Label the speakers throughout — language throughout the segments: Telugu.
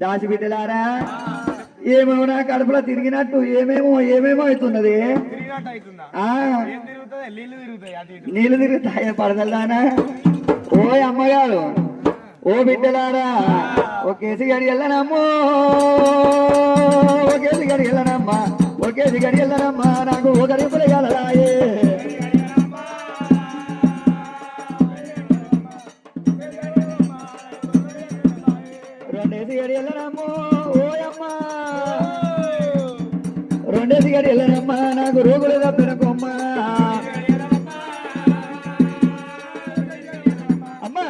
Speaker 1: దాచిబిడ్డలారా ఏమేమో నా కడుపులో తిరిగినట్టు ఏమేమో అవుతున్నది. నీళ్లు తిరుగుతాయి పడదల్లానా. ఓ అమ్మగారు ఓ బిడ్డలారా ఒకేసి గడి వెళ్ళనమ్మో ఒకేసి గడి వెళ్ళనమ్మా ఒకేసి గడి వెళ్ళనమ్మా నాకు ఒకరి పులగలరాయే. రెండేసి గడి వెళ్ళనమ్మో ఓయమ్మా రెండేసి గడి వెళ్ళనమ్మా నాకు రోగులు తప్పినకొమ్మా. అమ్మా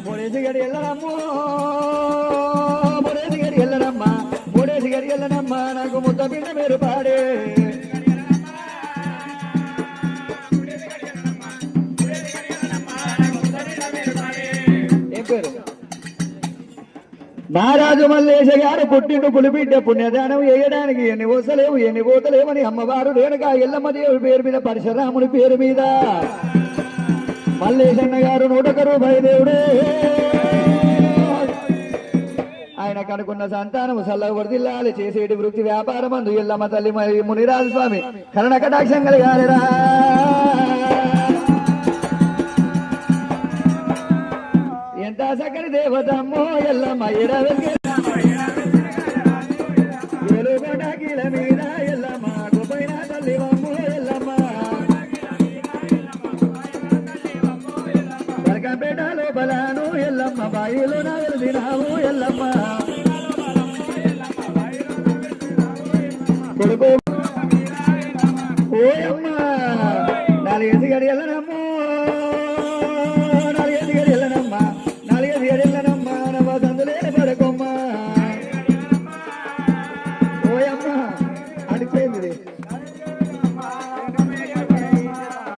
Speaker 1: మూడేసి గడి వెళ్ళనమ్మో మూడేసి గడి వెళ్ళనమ్మా మూడేసి గడి వెళ్ళనమ్మా నాకు ముద్ద బిడ్డ మీరు పాడే. మహారాజు మల్లేశ గారు పుట్టిండు పులిబిడ్డ పుణ్యదానం వేయడానికి ఎన్ని పోతలేమని అమ్మవారు రేణుకా ఎల్లమ్మ దేవుడి పేరు మీద పరశురాముడి పేరు మీద మల్లేశన్న గారు 100 రూపాయి దేవుడే. ఆయన కనుకున్న సంతానము సల్లవర్దిల్లాలి చేసేటి వృత్తి వ్యాపారం అందు ఎల్లమ్మ తల్లి మునిరాజు స్వామి కరుణ కటాక్షం కలిగాలిరా. ఎంత సకలి దేవతమ్మో ఎల్లమ్మ ఎలుగొండగిల మీద ఎల్లమ్మ గొప్పైన తల్లివమ్మో ఎల్లమ్మ కనకంపేట లోపలను ఎల్లమ్మ బాయిలో నగలు దినావు ఎల్లమ్మ కొడుకు ఓయమ్మ 4 గడియల